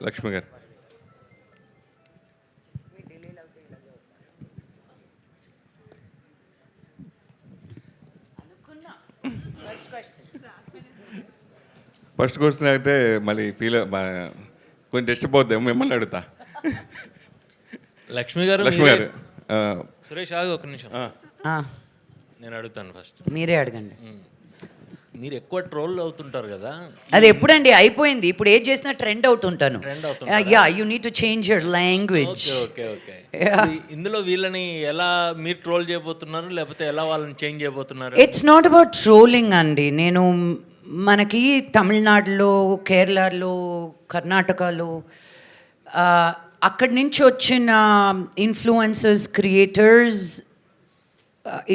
లక్ష్మి గారు. First question అయితే మళ్ళీ కొంచెం డిస్టర్బ్ అవుద్దాం, మిమ్మల్ని అడుగుతా. లక్ష్మి గారు సురేష్ ఆగు ఒక నిమిషం, నేను అడుగుతాను ఫస్ట్. మీరే అడగండి. మీరు ఎక్కువ ట్రోల్ అవుతుంటారు కదా, అది ఎప్పుడండి అయిపోయింది? ఇప్పుడు ఏది చేసినా ట్రెండ్ అవుతుంటాను. Yeah, you need to change your language. Okay okay. ఇందులో వీళ్ళని ఎలా మీరు ట్రోల్ చేయబోతున్నారు, లేకపోతే ఎలా వాళ్ళని చేంజ్ చేయబోతున్నారు? ఇట్స్ నాట్ అబౌట్ ట్రోలింగ్ అండి. నేను మనకి తమిళనాడులో, కేరళలో, కర్ణాటకలో అక్కడి నుంచి వచ్చిన ఇన్ఫ్లుయెన్సర్స్, క్రియేటర్స్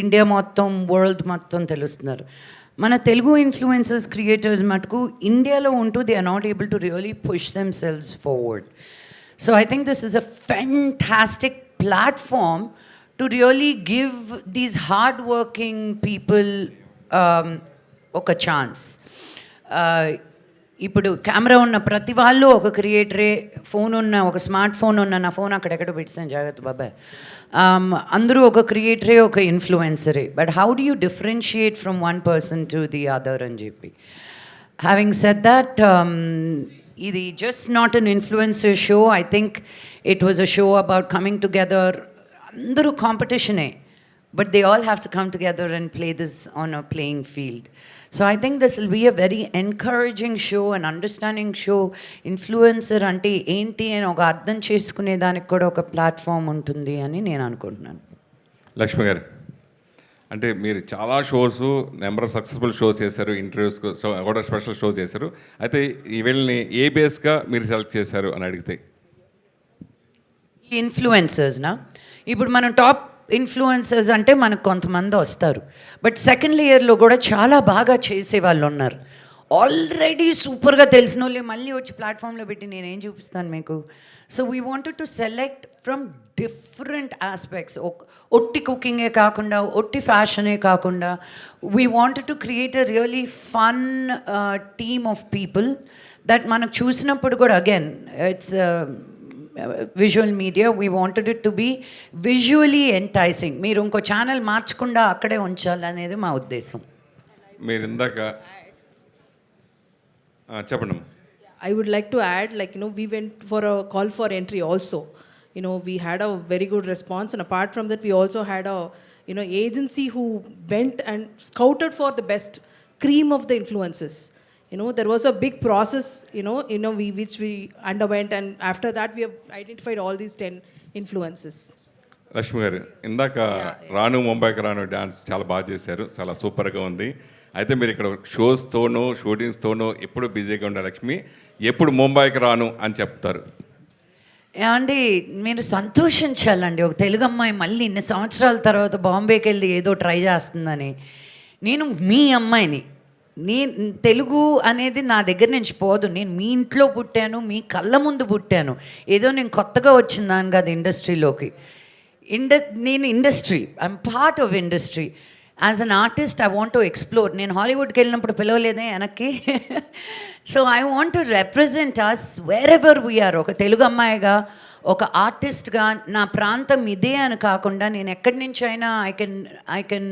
ఇండియా మొత్తం, వరల్డ్ మొత్తం తెలుస్తున్నారు. మన తెలుగు ఇన్ఫ్లుయెన్సర్స్, క్రియేటర్స్ మటుకు ఇండియాలో ఉంటూ they are not able to really push themselves forward. So I think this is a fantastic platform to really give these hard working people ఒక chance. ఇప్పుడు camera ఉన్న ప్రతి వాళ్ళు ఒక క్రియేటరే, ఫోన్ ఉన్న, ఒక స్మార్ట్ ఫోన్ ఉన్న, నా ఫోన్ అక్కడెక్కడ పెట్టాను జాగ్రత్త బాబాయ్, అందరూ ఒక క్రియేటరే, ఒక ఇన్ఫ్లుయెన్సరే. But how do you differentiate from one person to the other అని చెప్పి. హ్యావింగ్ సెడ్ దట్, ఇది just not an influencer show. I think it was a show about coming together. అందరూ కాంపిటీషనే, but they all have to come together and play this on a playing field. So I think this will be a very encouraging show, an understanding show. Influencer అంటే ఏంటి అని ఒక అర్థం చేసుకునే దానికి కూడా ఒక ప్లాట్ఫామ్ ఉంటుంది అని నేను అనుకుంటున్నాను. లక్ష్మి గారు, అంటే మీరు చాలా shows, number of successful shows చేశారు, ఇంటర్వ్యూస్ కూడా స్పెషల్ షోస్ చేశారు. అయితే ఈ వీళ్ళని ఏ బేస్గా మీరు సెలెక్ట్ చేశారు అని అడిగితే? ఇన్ఫ్లుయెన్సర్స్నా, ఇప్పుడు మనం టాప్ ఇన్ఫ్లుయెన్సర్స్ అంటే మనకు కొంతమంది వస్తారు, బట్ సెకండ్ లేయర్లో కూడా చాలా బాగా చేసే వాళ్ళు ఉన్నారు. ఆల్రెడీ సూపర్గా తెలిసిన వాళ్ళే మళ్ళీ వచ్చి ప్లాట్ఫామ్లో పెట్టి నేనేం చూపిస్తాను మీకు. So we wanted to select from different aspects. ఒట్టి కుకింగే కాకుండా, ఒట్టి ఫ్యాషనే కాకుండా, we wanted to create a really fun team of people that మనకు చూసినప్పుడు కూడా, again it's visual media, we wanted it to be visually enticing. మీరు ఇంకో ఛానల్ మార్చకుండా అక్కడే ఉంచాలనేది మా ఉద్దేశం. మీరు ఇందాక చెప్పండి. I would like to add, like, we went for a call for entry also. We had a very good response, and apart from that, we also had a agency who went and scouted for the best cream of the influences. There was a big process, which we underwent, and after that we have identified all these 10 influences. Lakshmi గారు, ఇందాక రాను ముంబైకి రాను dance చాలా బాగా చేశారు, చాలా సూపర్గా ఉంది. అయితే మీరు ఇక్కడ షోస్తోనూ, షూటింగ్స్తోనూ ఎప్పుడు బిజీగా ఉండే లక్ష్మి, ఎప్పుడు ముంబైకి రాను అని చెప్తారు? ఏమండి, మీరు సంతోషించాలండి. ఒక తెలుగు అమ్మాయి మళ్ళీ ఇన్ని సంవత్సరాల తర్వాత బాంబేకి వెళ్ళి ఏదో ట్రై చేస్తుందని. నేను మీ అమ్మాయిని, తెలుగు అనేది నా దగ్గర నుంచి పోదు. నేను మీ ఇంట్లో పుట్టాను, మీ కళ్ళ ముందు పుట్టాను. ఏదో నేను కొత్తగా వచ్చిందాను కాదు ఇండస్ట్రీలోకి. నేను industry, I'm part of industry. As an artist I want to explore. నేను హాలీవుడ్కి వెళ్ళినప్పుడు పిలవలేదే వెనక్కి. So I want to represent us wherever we are. ఒక తెలుగు అమ్మాయిగా, ఒక ఆర్టిస్ట్గా నా ప్రాంతం ఇదే అని కాకుండా నేను ఎక్కడి నుంచి అయినా I can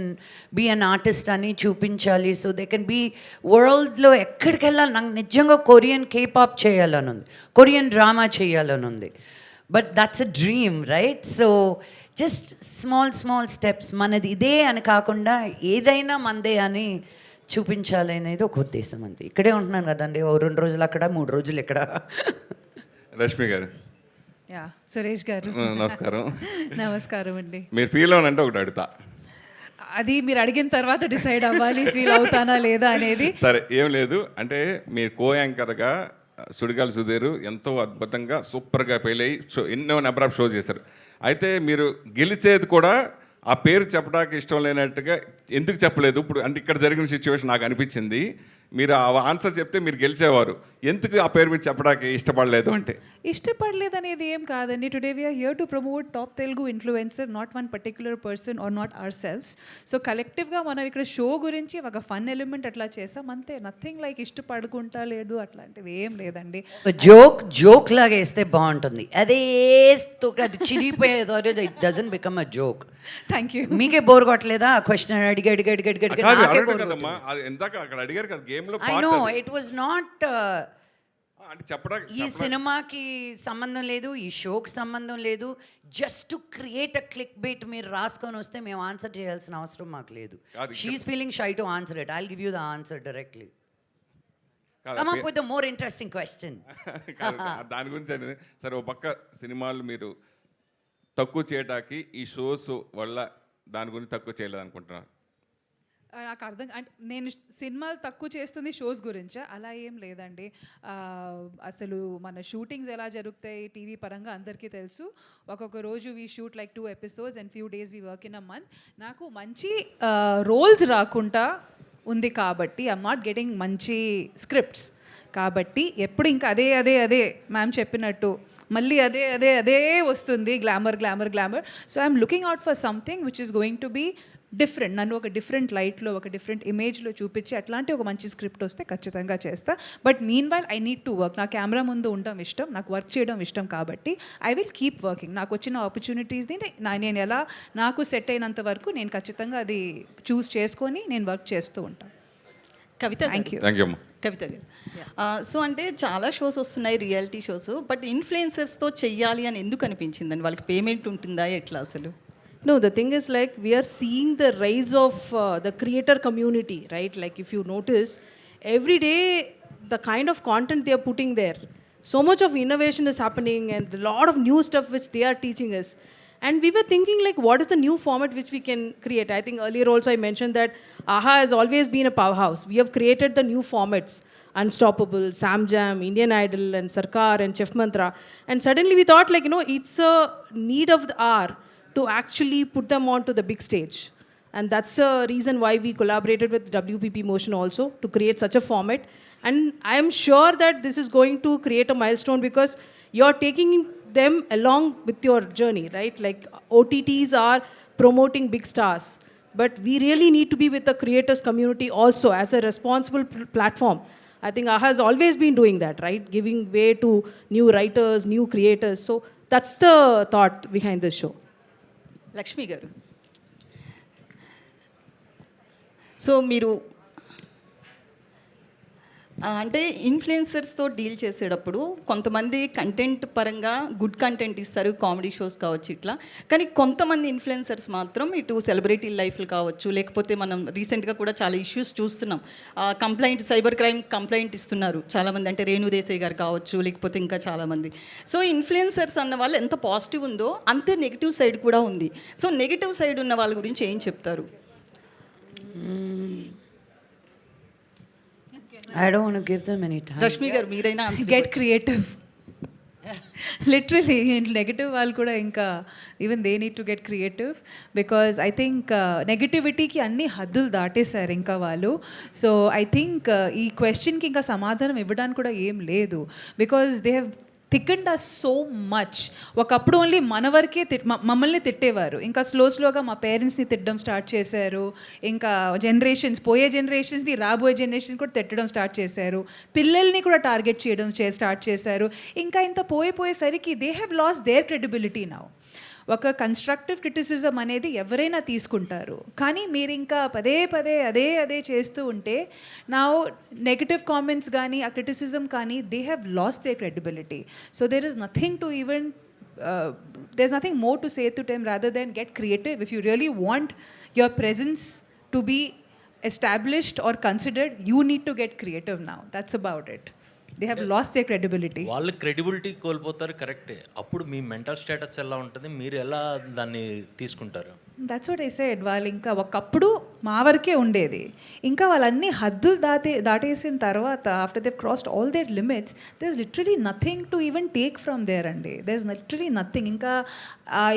be an artist అని చూపించాలి. సో దే కెన్ బీ వరల్డ్లో ఎక్కడికి వెళ్ళాలి. నాకు నిజంగా కొరియన్ కేపాప్ చేయాలని ఉంది, కొరియన్ డ్రామా చేయాలని ఉంది. But that's a dream, right? So just small steps. మనది ఇదే అని కాకుండా ఏదైనా మందే అని చూపించాలి అనేది ఒక ఉద్దేశం. అంతే. ఇక్కడే ఉంటున్నాను కదండి, 2 రోజులు అక్కడ, 3 రోజులు ఇక్కడ. రష్మి గారు. సురేష్ గారు నమస్కారం. నమస్కారం అండి. మీరు ఫీల్ అవునంటే ఒకటి అడుగుతా, అది మీరు అడిగిన తర్వాత డిసైడ్ అవ్వాలి ఫీల్ అవుతానా లేదా అనేది. సరే, ఏం లేదు. అంటే మీరు కో యాంకర్గా సుడిగాలి సుధీర్ ఎంతో అద్భుతంగా సూపర్గా ఫెయిల్ అయ్యి ఎన్నో నెంబర్ ఆఫ్ షోస్ చేశారు. అయితే మీరు గెలిచేది కూడా ఆ పేరు చెప్పడానికి ఇష్టం లేనట్టుగా ఎందుకు చెప్పలేదు ఇప్పుడు? అంటే ఇక్కడ జరిగిన సిచ్యువేషన్ నాకు అనిపించింది. మీరు ఆ ఆన్సర్ చెప్తే మీరు గెలిచేవారు. ఎందుకు ఆ పేరు మీరు చెప్పడానికి ఇష్టపడలేదు అంటే? ఇష్టపడలేదు అనేది ఏం కాదండి. Today we are here to promote top Telugu influencer, not one particular person or not ourselves. So కలెక్టివ్గా మనం ఇక్కడ షో గురించి ఒక ఫన్ ఎలిమెంట్ అట్లా చేసాం అంతే. నథింగ్ లైక్ ఇష్టపడుకుంటా లేదు అట్లాంటిది ఏం లేదండి. జోక్ లాగా వేస్తే బాగుంటుంది. అదే అది చిరిగిపోయేదో it doesn't become a joke. Thank you. మీకే బోర్ కొట్టలేదా క్వశ్చన్ అడిగి కాదు, అడగడు కదమ్మా, అది ఎందాక అక్కడ అడిగారు కదా గేమ్లో I know it was not. అంటే చెప్పడానికి ఈ సినిమాకి సంబంధం లేదు, ఈ షోకి సంబంధం లేదు. Just to create a click bait మీరు రాసుకొని వస్తే మేము ఆన్సర్ చేయాల్సిన అవసరం మాకు లేదు. She is feeling shy to answer it. I will give you the answer directly. Come up with a more interesting question. దాని గురించి అనేది సరే. ఓ పక్క సినిమాలు మీరు తక్కువ చేయడానికి ఈ షోస్ వల్ల దాని గురించి తక్కువ చేయలేదు అనుకుంటున్నారు? నాకు అర్థం అంటే నేను సినిమాలు తక్కువ చేస్తుంది షోస్ గురించా? అలా ఏం లేదండి. అసలు మన షూటింగ్స్ ఎలా జరుగుతాయి టీవీ పరంగా అందరికీ తెలుసు. ఒక్కొక్క రోజు we shoot like 2 episodes and few days we work in a month. నాకు మంచి రోల్స్ రాకుండా ఉంది కాబట్టి ఐఎమ్ నాట్ గెటింగ్ మంచి స్క్రిప్ట్స్ కాబట్టి ఎప్పుడు ఇంకా అదే అదే అదే మ్యామ్ చెప్పినట్టు మళ్ళీ అదే అదే అదే వస్తుంది, glamour glamour glamour. So I'm looking out for something which is going to be different. నన్ను ఒక డిఫరెంట్ లైట్లో ఒక డిఫరెంట్ ఇమేజ్లో చూపించి అట్లాంటి ఒక మంచి స్క్రిప్ట్ వస్తే ఖచ్చితంగా చేస్తా. But mean while I need to work. నా కెమెరా ముందు ఉండడం ఇష్టం, నాకు వర్క్ చేయడం ఇష్టం కాబట్టి ఐ విల్ కీప్ వర్కింగ్. నాకు వచ్చిన ఆపర్చునిటీస్ని నేను ఎలా నాకు సెట్ అయినంత వరకు నేను ఖచ్చితంగా అది చూస్ చేసుకొని నేను వర్క్ చేస్తూ ఉంటాను. కవిత, థ్యాంక్ యూ. థ్యాంక్ యూ అమ్మా. కవిత గారు, సో అంటే చాలా షోస్ వస్తున్నాయి, రియాలిటీ షోస్, బట్ ఇన్ఫ్లుయెన్సర్స్తో చెయ్యాలి అని ఎందుకు అనిపించిందండి? వాళ్ళకి పేమెంట్ ఉంటుందా ఎట్లా అసలు? No, the thing is like we are seeing the rise of the creator community, right? Like if you notice, every day the kind of content they are putting there, so much of innovation is happening and a lot of new stuff which they are teaching us. And we were thinking like, what is the new format which we can create? I think earlier also I mentioned that AHA has always been a powerhouse. We have created the new formats, Unstoppable, Sam Jam, Indian Idol and Sarkar and Chef Mantra. And suddenly we thought like, it's a need of the hour to actually put them onto the big stage. And that's the reason why we collaborated with WPP Motion also to create such a format. And I am sure that this is going to create a milestone because you're taking them along with your journey, right? Like OTTs are promoting big stars, but we really need to be with the creators community also as a responsible platform. I think AHA has always been doing that, right? Giving way to new writers, new creators. So that's the thought behind this show. Lakshmi garu, so మీరు అంటే ఇన్ఫ్లుయెన్సర్స్తో deal చేసేటప్పుడు కొంతమంది content పరంగా good content ఇస్తారు, comedy shows కావచ్చు ఇట్లా. కానీ కొంతమంది ఇన్ఫ్లుయెన్సర్స్ మాత్రం ఇటు సెలబ్రిటీ లైఫ్లు కావచ్చు, లేకపోతే మనం రీసెంట్గా కూడా చాలా ఇష్యూస్ చూస్తున్నాం. కంప్లైంట్, సైబర్ క్రైమ్ కంప్లైంట్ ఇస్తున్నారు చాలామంది, అంటే రేణు దేశాయ్ గారు కావచ్చు, లేకపోతే ఇంకా చాలామంది. సో ఇన్ఫ్లుయెన్సర్స్ అన్న వాళ్ళు ఎంత పాజిటివ్ ఉందో అంతే నెగిటివ్ సైడ్ కూడా ఉంది. సో నెగిటివ్ సైడ్ ఉన్న వాళ్ళ గురించి ఏం చెప్తారు? I don't want to give them any time. Rashmi గారు మీరైనా గెట్ క్రియేటివ్. లిటరలీ నెగటివ్ వాళ్ళు కూడా ఇంకా even they need to get creative because I think నెగటివిటీకి అన్ని హద్దులు దాటేశారు ఇంకా వాళ్ళు. సో ఐ థింక్ ఈ క్వశ్చన్కి ఇంకా సమాధానం ఇవ్వడానికి కూడా ఏం లేదు because they have thickened us so much. ఒకప్పుడు ఓన్లీ మన వరకే మమ్మల్ని తిట్టేవారు, ఇంకా స్లోగా మా పేరెంట్స్ని తిట్టడం స్టార్ట్ చేశారు, ఇంకా జనరేషన్స్, పోయే జనరేషన్స్ని రాబోయే జనరేషన్ కూడా తిట్టడం స్టార్ట్ చేశారు, పిల్లల్ని కూడా టార్గెట్ చేయడం స్టార్ట్ చేశారు. ఇంకా ఇంత పోయేసరికి they have lost their credibility now. ఒక కన్స్ట్రక్టివ్ క్రిటిసిజం అనేది ఎవరైనా తీసుకుంటారు, కానీ మీరు ఇంకా పదే అదే చేస్తూ ఉంటే నా నెగటివ్ కామెంట్స్ కానీ ఆ క్రిటిసిజం కానీ they have lost their credibility. So there is nothing to even there's nothing more to say to them rather than get creative. If you really want your presence to be established or considered, you need to get creative now. That's about it. They have lost their credibility. వాళ్ళు credibility కోల్పోతారు, కరెక్టే. అప్పుడు మీ mental status ఎలా ఉంటుంది, మీరు ఎలా దాన్ని తీసుకుంటారు? That's what I said. వాళ్ళు ఇంకా ఒకప్పుడు మా వరకే ఉండేది, ఇంకా వాళ్ళన్ని హద్దులు దాటేసిన తర్వాత after they crossed all their limits there is literally nothing to even take from there అండి. There is literally nothing.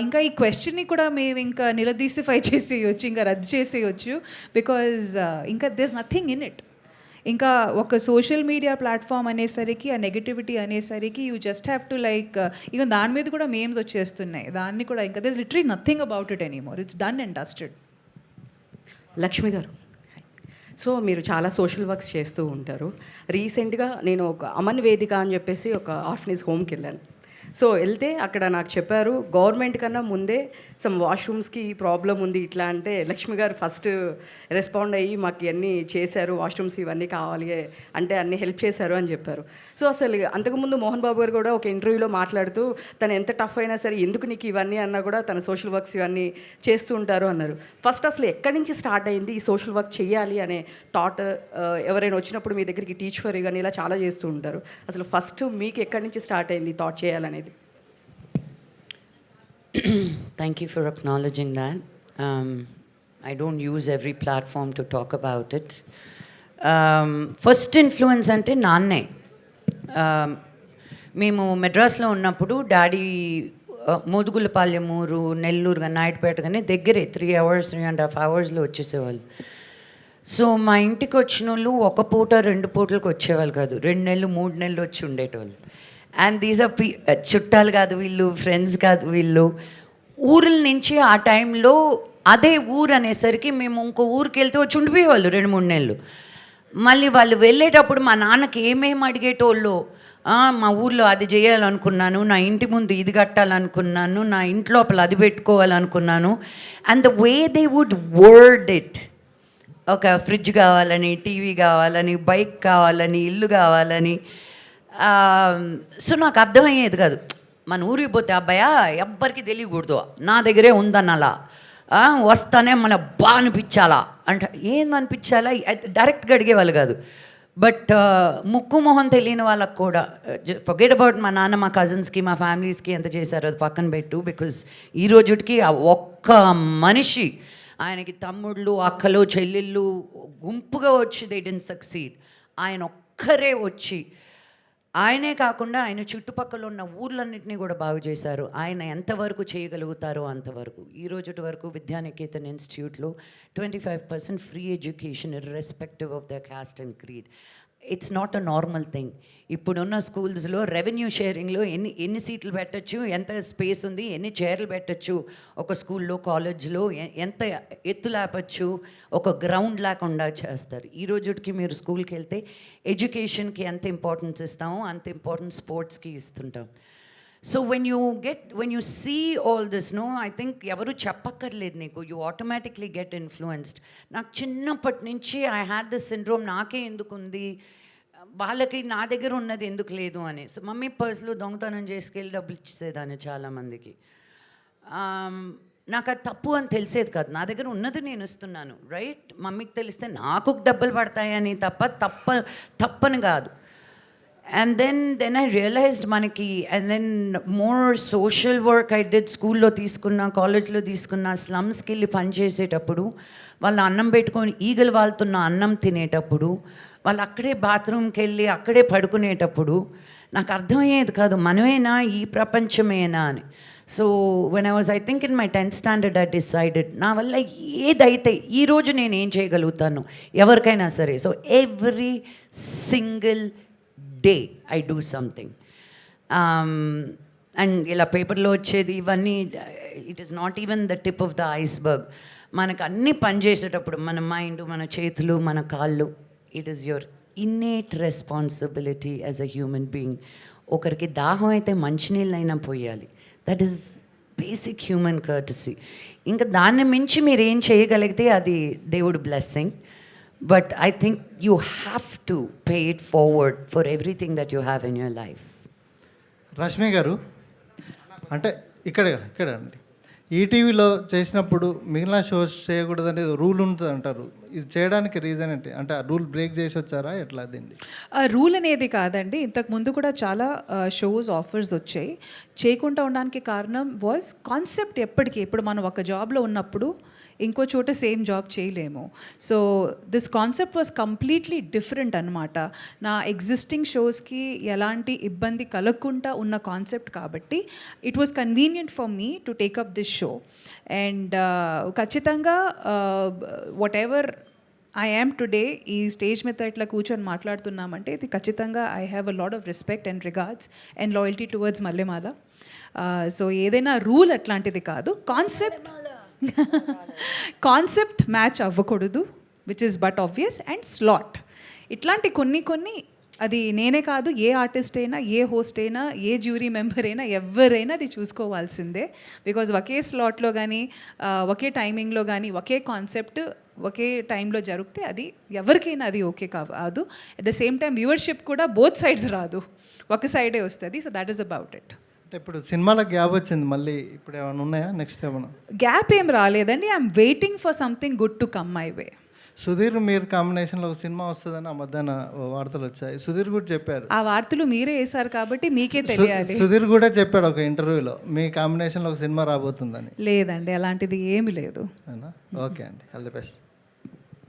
ఇంకా ఈ క్వశ్చన్ని కూడా మేము ఇంకా నిలదీసిఫై చేసేయచ్చు, ఇంకా రద్దు చేసేయచ్చు బికాజ్ ఇంకా there is nothing in it. ఇంకా ఒక సోషల్ మీడియా ప్లాట్ఫామ్ అనేసరికి ఆ నెగటివిటీ అనేసరికి you just have to like ఇక దాని మీద కూడా మేమ్స్ వచ్చేస్తున్నాయి, దాన్ని కూడా ఇంకా this literally nothing about it anymore, it's done and dusted. Lakshmi garu, so మీరు చాలా సోషల్ వర్క్స్ చేస్తూ ఉంటారు. రీసెంట్గా నేను ఒక అమన్ వేదిక అని చెప్పేసి ఒక ఆర్ఫనేజ్ హోమ్కి వెళ్ళాను. సో వెళ్తే అక్కడ నాకు చెప్పారు గవర్నమెంట్ కన్నా ముందే సమ్ వాష్రూమ్స్కి ప్రాబ్లం ఉంది ఇట్లా అంటే లక్ష్మి గారు ఫస్ట్ రెస్పాండ్ అయ్యి మాకు ఇవన్నీ చేశారు, వాష్రూమ్స్ ఇవన్నీ కావాలి అంటే అన్నీ హెల్ప్ చేశారు అని చెప్పారు. సో అసలు అంతకుముందు మోహన్ బాబు గారు కూడా ఒక ఇంటర్వ్యూలో మాట్లాడుతూ తను ఎంత టఫ్ అయినా సరే ఎందుకు నీకు ఇవన్నీ అన్నా కూడా తన సోషల్ వర్క్స్ ఇవన్నీ చేస్తూ ఉంటారు అన్నారు. ఫస్ట్ అసలు ఎక్కడి నుంచి స్టార్ట్ అయింది ఈ సోషల్ వర్క్ చేయాలి అనే థాట్? ఎవరైనా వచ్చినప్పుడు మీ దగ్గరికి టీచ్ ఫర్ కానీ ఇలా చాలా చేస్తూ ఉంటారు, అసలు ఫస్ట్ మీకు ఎక్కడి నుంచి స్టార్ట్ అయింది థాట్ చేయాలనేది? Thank you for acknowledging that. I don't use every platform to talk about it. First influence ante nanne. మేము మెడ్రాస్లో ఉన్నప్పుడు డాడీ మోదుగులపాలెం ఊరు, నెల్లూరు కానీ నాయుడుపేట కానీ దగ్గరే 3.5 అవర్స్లో వచ్చేసేవాళ్ళు. సో మా ఇంటికి వచ్చిన వాళ్ళు ఒక పూట 2 పూటలకు వచ్చేవాళ్ళు కాదు, 2 నెలలు 3 నెలలు వచ్చి ఉండేటోళ్ళు. అండ్ దీస్ ఆర్ చుట్టాలు కాదు వీళ్ళు, ఫ్రెండ్స్ కాదు వీళ్ళు, ఊర్ల నుంచి ఆ టైంలో అదే ఊరు అనేసరికి మేము ఇంకో ఊరికి వెళ్తే వచ్చి ఉండిపోయేవాళ్ళు 2-3 నెలలు. మళ్ళీ వాళ్ళు వెళ్ళేటప్పుడు మా నాన్నకి ఏమేమి అడిగేటోళ్ళు, మా ఊర్లో అది చేయాలనుకున్నాను, నా ఇంటి ముందు ఇది కట్టాలనుకున్నాను, నా ఇంటి లోపల అది పెట్టుకోవాలనుకున్నాను. And the way they would word it, ఒక ఫ్రిడ్జ్ కావాలని, టీవీ కావాలని, బైక్ కావాలని, ఇల్లు కావాలని. సో నాకు అర్థమయ్యేది కాదు. మన ఊరికి పోతే అబ్బాయా ఎవ్వరికి తెలియకూడదు, నా దగ్గరే ఉందన్నలా, వస్తానే మన బాగా అనిపించాలా అంటే ఏందనిపించాలా డైరెక్ట్గా అడిగేవాళ్ళు కాదు. బట్ ముక్కు మొహం తెలియని వాళ్ళకు కూడా ఫర్గెట్ అబౌట్ మా నాన్న మా కజిన్స్కి మా ఫ్యామిలీస్కి ఎంత చేశారో అది పక్కన పెట్టు. బికాజ్ ఈ రోజుకి ఆ ఒక్క మనిషి, ఆయనకి తమ్ముళ్ళు అక్కలు చెల్లెళ్ళు గుంపుగా వచ్చి దే డిడ్ంట్ సక్సీడ్, ఆయన ఒక్కరే వచ్చి ఆయనే కాకుండా ఆయన చుట్టుపక్కల ఉన్న ఊర్లన్నింటినీ కూడా బాగు చేశారు. ఆయన ఎంతవరకు చేయగలుగుతారో అంతవరకు. ఈ రోజుటి వరకు విద్యానికేతన్ ఇన్స్టిట్యూట్లో 25% free education irrespective of the cost and creed. It's not a normal thing. ఇప్పుడున్న స్కూల్స్లో రెవెన్యూ షేరింగ్లో ఎన్ని సీట్లు పెట్టచ్చు, ఎంత స్పేస్ ఉంది, ఎన్ని చైర్లు పెట్టచ్చు, ఒక స్కూల్లో కాలేజ్లో ఎంత ఎత్తు లేపచ్చు, ఒక గ్రౌండ్ లేకుండా చేస్తారు. ఈ రోజుకి మీరు స్కూల్కి వెళ్తే ఎడ్యుకేషన్కి ఎంత ఇంపార్టెన్స్ ఇస్తామో అంత ఇంపార్టెన్స్ స్పోర్ట్స్కి ఇస్తుంటాం. So when you see all this no, I think ఎవరు చెప్పక్కర్లేదు నీకు, యూ ఆటోమేటిక్లీ గెట్ ఇన్ఫ్లుయెన్స్డ్. నాకు చిన్నప్పటి నుంచి ఐ హ్యాడ్ దిస్ సిండ్రోమ్, నాకే ఎందుకు ఉంది, వాళ్ళకి నా దగ్గర ఉన్నది ఎందుకు లేదు అని. సో మమ్మీ పర్స్లో దొంగతనం చేసుకెళ్ళి డబ్బులు ఇచ్చేసేదాన్ని చాలామందికి. నాకు అది తప్పు అని తెలిసేది కాదు, నా దగ్గర ఉన్నది నేను ఇస్తున్నాను, రైట్. మమ్మీకి తెలిస్తే నాకు డబ్బులు పడతాయని తప్పని కాదు. And then I realized మనకి, and then more social work I did, స్కూల్లో తీసుకున్నా, కాలేజ్లో తీసుకున్నా, స్లమ్స్కి వెళ్ళి పనిచేసేటప్పుడు వాళ్ళు అన్నం పెట్టుకొని ఈగలు వాళ్తున్న అన్నం తినేటప్పుడు, వాళ్ళు అక్కడే బాత్రూమ్కి వెళ్ళి అక్కడే పడుకునేటప్పుడు నాకు అర్థమయ్యేది కాదు మనమేనా ఈ ప్రపంచమేనా అని. So when I think in my 10th standard I decided నా వల్ల ఏదైతే ఈరోజు నేను ఏం చేయగలుగుతాను ఎవరికైనా సరే. So every single day I do something. And ఇలా పేపర్లో వచ్చేది ఇవన్నీ, it is not even the tip of the iceberg. మనకు అన్నీ పనిచేసేటప్పుడు మన మైండ్, మన చేతులు, మన కాళ్ళు, it is your innate responsibility as a human being. ఒకరికి దాహం అయితే మంచినీళ్ళైనా పోయాలి, that is basic human courtesy. ఇంకా దాన్ని మించి మీరు ఏం చేయగలిగితే అది దేవుడి blessing. But I think you have to pay it forward for everything that you have in your life. Rashmi గారు, అంటే ఇక్కడ అండి, ఈటీవీలో చేసినప్పుడు మిగిలిన షోస్ చేయకూడదు అనేది రూల్ ఉంటుంది అంటారు. ఇది చేయడానికి రీజన్ ఏంటి? అంటే ఆ రూల్ బ్రేక్ చేసి వచ్చారా ఎట్లా దీన్ని? రూల్ అనేది కాదండి, ఇంతకు ముందు కూడా చాలా షోస్ ఆఫర్స్ వచ్చాయి. చేయకుండా ఉండడానికి కారణం వాజ్ కాన్సెప్ట్. ఇప్పుడు మనం ఒక జాబ్లో ఉన్నప్పుడు ఇంకో చోట సేమ్ జాబ్ చేయలేము. So this concept was completely different అనమాట. నా ఎగ్జిస్టింగ్ షోస్కి ఎలాంటి ఇబ్బంది కలగకుండా ఉన్న కాన్సెప్ట్ కాబట్టి it was convenient for me to take up this show. And ఖచ్చితంగా whatever I am today ఈ స్టేజ్ మీద ఇట్లా కూర్చొని మాట్లాడుతున్నామంటే ఇది ఖచ్చితంగా I have a lot of respect and regards and loyalty towards Mallemala. So ఏదైనా రూల్ అట్లాంటిది కాదు, కాన్సెప్ట్ మ్యాచ్ అవ్వకూడదు, which is but obvious, and slot ఇట్లాంటి కొన్ని అది నేనే కాదు, ఏ ఆర్టిస్ట్ అయినా, ఏ హోస్ట్ అయినా, ఏ జ్యూరీ మెంబర్ అయినా, ఎవరైనా అది చూసుకోవాల్సిందే. బికాజ్ ఒకే స్లాట్లో కానీ ఒకే టైమింగ్లో కానీ ఒకే కాన్సెప్ట్ ఒకే టైంలో జరిగితే అది ఎవరికైనా అది ఓకే కాదు. At the same time viewership కూడా బోత్ సైడ్స్ రాదు, ఒక సైడే వస్తుంది. So that is about it. అంటే ఇప్పుడు సినిమాలో గ్యాప్ వచ్చింది, మళ్ళీ ఇప్పుడు ఏమైనా ఉన్నాయా నెక్స్ట్ ఏమైనా? గ్యాప్ ఏం రాలేదండి. I'm waiting for something good to come my way. Sudheer మీరు కాంబినేషన్లో ఒక సినిమా వస్తుందని ఆ మధ్యాహ్న వార్తలు వచ్చాయి. సుధీర్ కూడా చెప్పారు. ఆ వార్తలు మీరే వేశారు కాబట్టి మీకే తెలియాలి. సుధీర్ కూడా చెప్పాడు ఒక ఇంటర్వ్యూలో మీ కాంబినేషన్లో ఒక సినిమా రాబోతుందని. లేదండి, అలాంటిది ఏమీ లేదు. ఓకే అండి, ఆల్ ది బెస్ట్.